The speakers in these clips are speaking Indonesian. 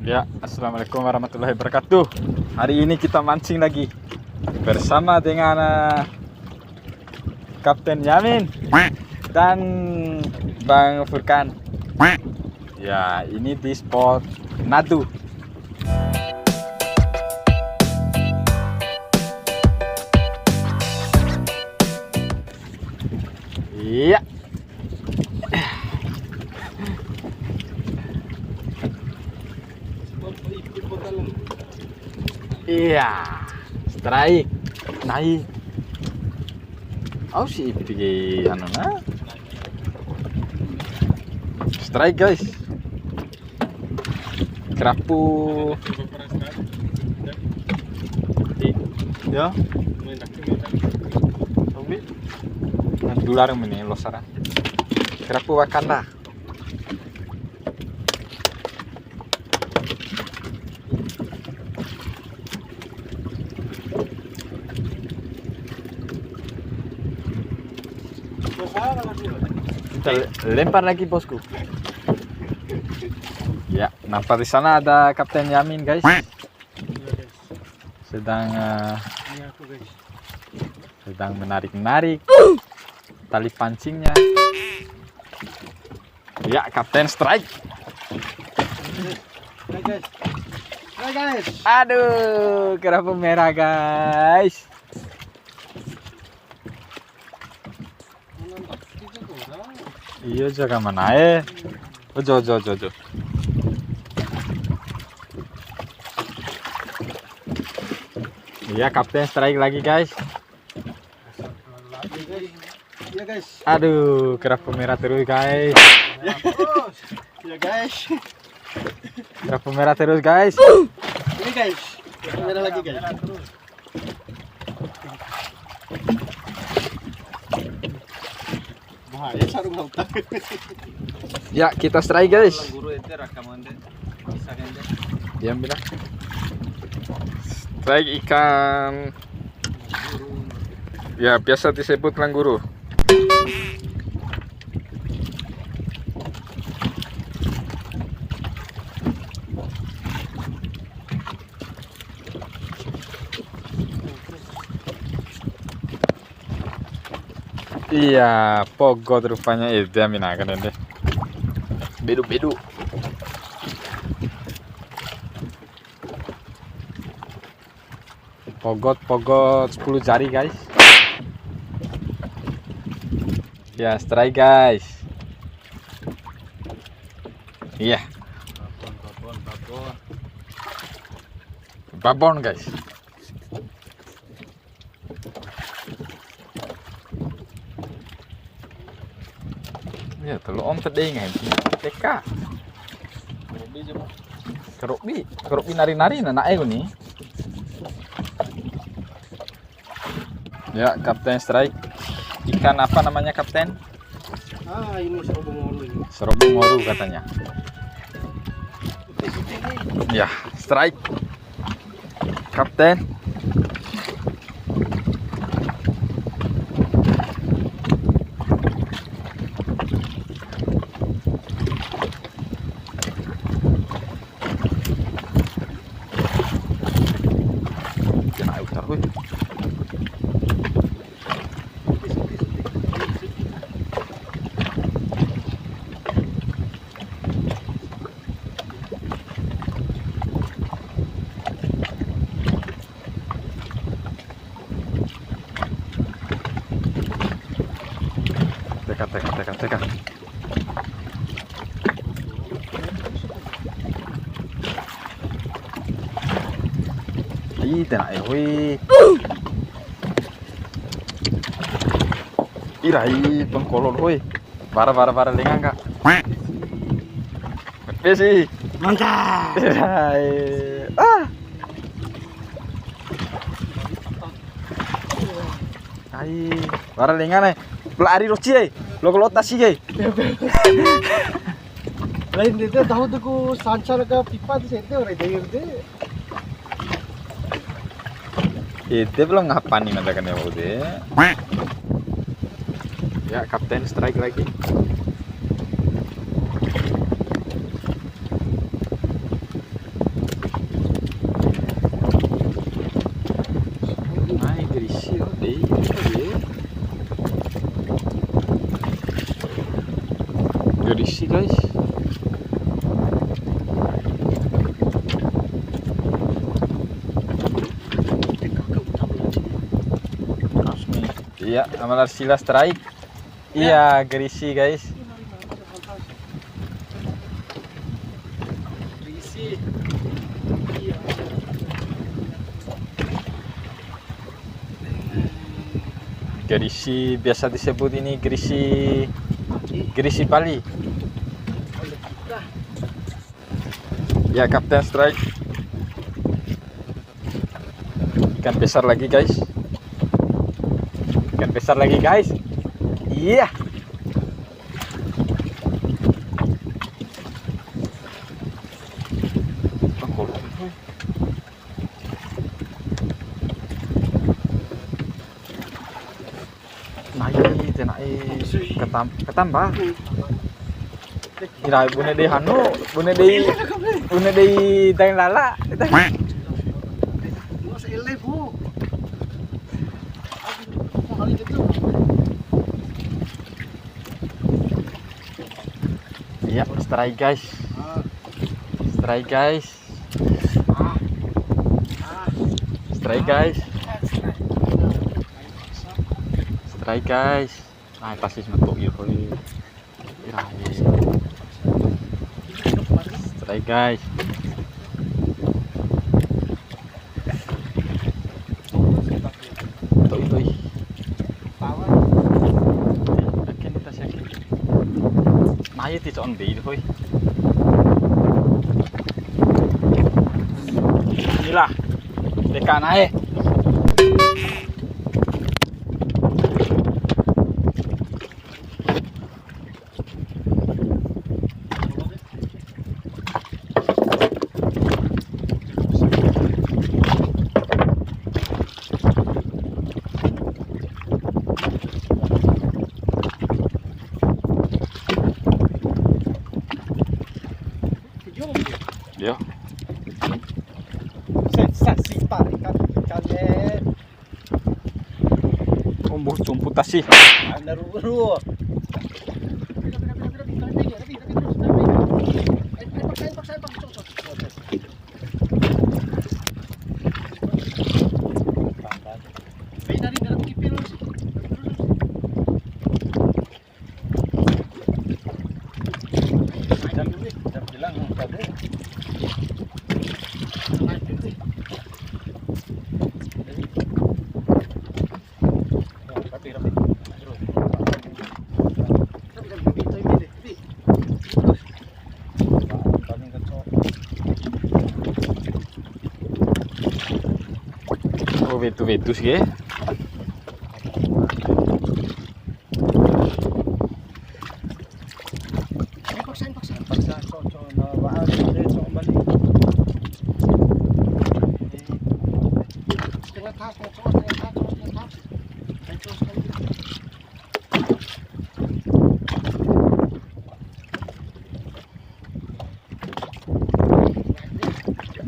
Ya, assalamualaikum warahmatullahi wabarakatuh. Hari ini kita mancing lagi bersama dengan Kapten Yamin dan Bang Furkan. Ya, ini di spot Nadu. Iya. Iya, strike naik. Oh si ipigi anu na. Strike guys. Kerapu. Ya. Obi. Dolar ini losara. Kerapu Wakanda. Kita lempar lagi bosku. Ya, nampak di sana ada Kapten Yamin guys. Sedang menarik tali pancingnya. Ya, Kapten strike. Aduh, kerapu merah guys. Iya jaga mana ojo. Iya Kapten strike lagi guys. Iya guys. Aduh kerapu merah terus guys. Iya guys. Kerapu merah terus guys. Ini guys. Merah lagi guys. Bahaya sarung lautan. Ya kita strike guys. Diam bilang. Strike ikan. Ya biasa disebut langguru. Iya, pogot rupanya itu Yamin akan deh. Bedu. Pogot 10 jari guys. Ya strike guys. Iya. Babon guys. Ya telo om tedeng TK. Kerobi nari-nari nanae nih. Ya, Kapten strike. Ikan apa namanya Kapten? Ini serobong moru ini. Serobong moru katanya. Ya, strike. Kapten. Kena utar hui. Tekan. Ih, tenang hui. Irai pengkolol hui. Bara lengan kak. Besi. Mantap. Irai. Ai, bara lengan pelari roci lo tasi Lain itu tahu tuh ku sancar ke pipa di situ orang dia itu. Itu belum ngapain nih matakan ya udah. Ya Kapten strike lagi. Gerisi guys. Iya, Amal Arsila strike. Iya, Gerisi guys. Berisi. Gerisi biasa disebut ini Gerisi Pali. Ya, Kapten strike. Ikan besar lagi guys. Ikan besar lagi guys. Iya. Ketambah. Ira bune de hanu, bune de dain lala. Mas ele bu. Mahal gitu. Iya, strike guys. Strike guys. Strike guys. Strike guys. Nah, pasti metu ieu euy. Strike guys. Tuh itu. Tawa. Akin kita sakit. Nah, itu on bait euy. Inilah. Dekan ae. Yo. Sensasi tarikan ikannya. Umbuh tumputasi. Naru. Oh, vetus ya.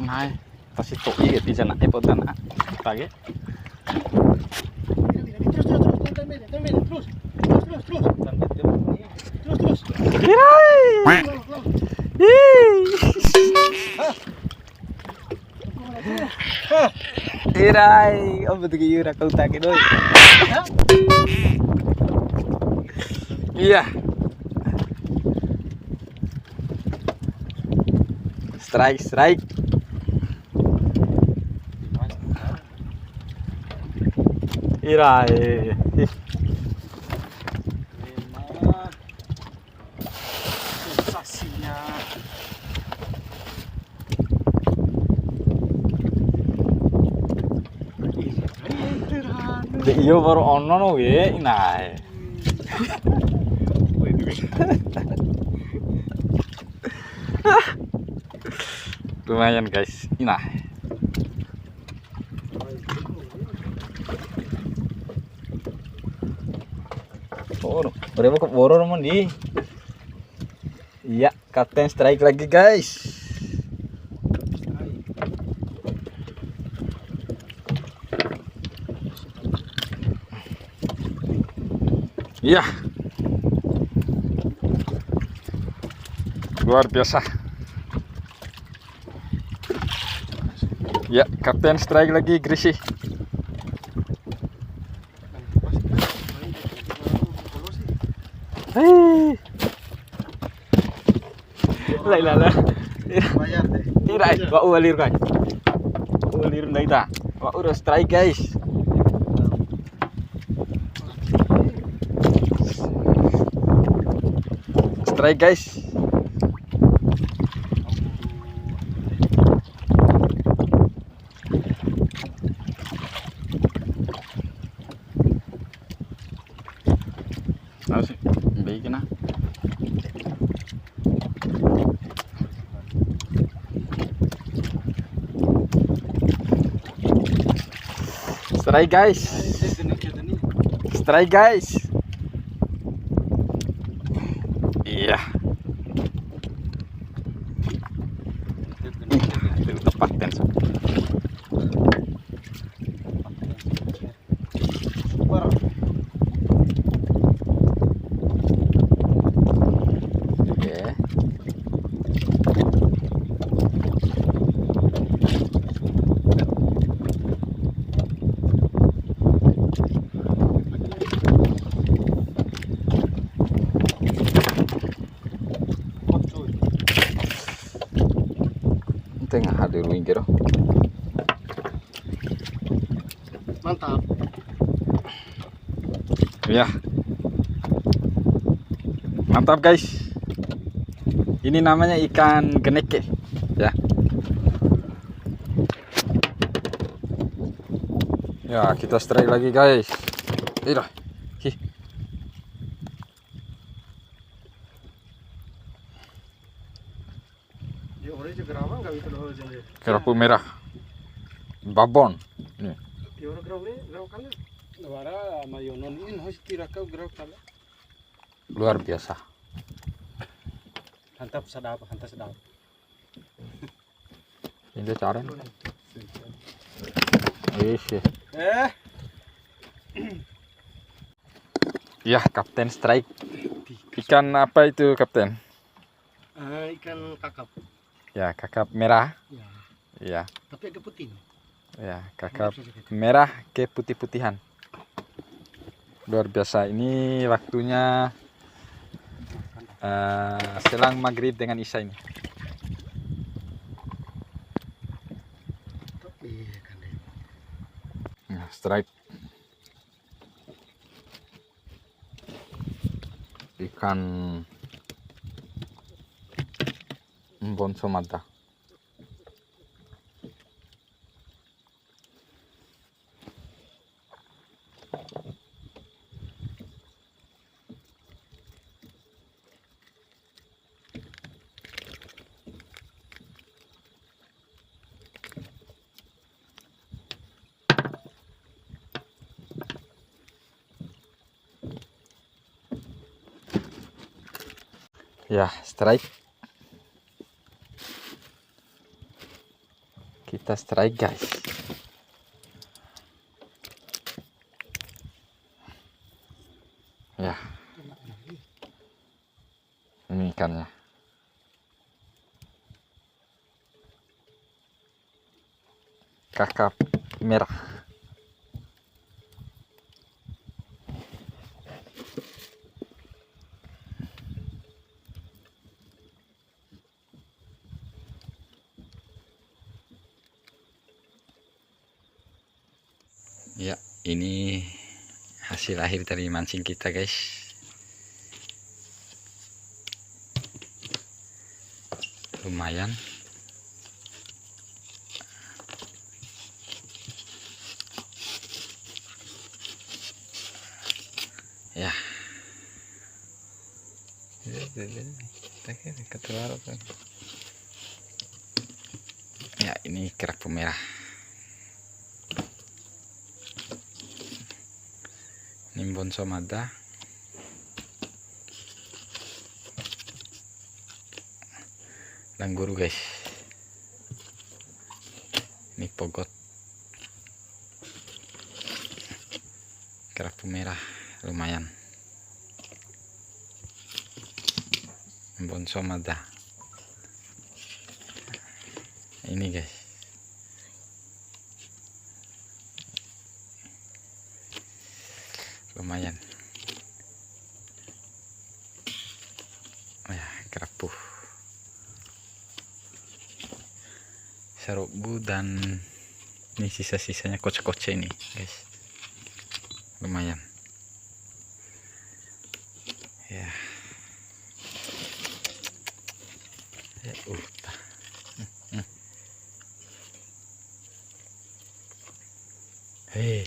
Nah, pasti tok iya di sana epotan pagi. Irai, oh betul kira kau tak doi. Iya. Strike. Irai. Sensasinya. Iya baru ono no ge, nah. Lumayan guys, nah. Oh, berapa kok boro namun di? Iya, Kapten strike lagi guys. Iya. luar biasa. Ya, Kapten strike lagi Grisi. Hei. Lah. Bayar deh. Tidak, wa ulir kan. Ulir na ita. Wa urus strike guys. Strike guys. Harus baik na. Strike guys. Strike guys. Iya. Itu tepat tenso. Oke. Tengah hadir wingkir. Mantap. Ya. Mantap guys. Ini namanya ikan geneke ya. Ya, kita strike lagi guys. Ira. Hi. Kerapu merah. Babon. Nih. Luar biasa. Hantap sedap, hantap sedap. Ini cara. Iya. Ya, Kapten strike. Ikan apa itu, Kapten? Ikan kakap. Ya, kakap merah. Ya. Ya, Tapi agak putih. ya, kakap merah ke putih-putihan. Luar biasa. Ini waktunya selang maghrib dengan isya ini. Nah, strike. Ikan bonso mata. Ya, strike. Kita strike guys. Ya. Ini ikannya. Kakap merah. Ya, ini hasil akhir dari mancing kita guys. Lumayan. Ya. Ya, ini kerapu merah. Nimbon somada. Langguru guys. Ini pogot. Kerapu merah lumayan. Nimbon somada. ini guys. Lumayan. Ya, kerapu. Serbu dan ini sisa-sisanya koce-koce ini guys. Lumayan. Ya. Ya, Hei.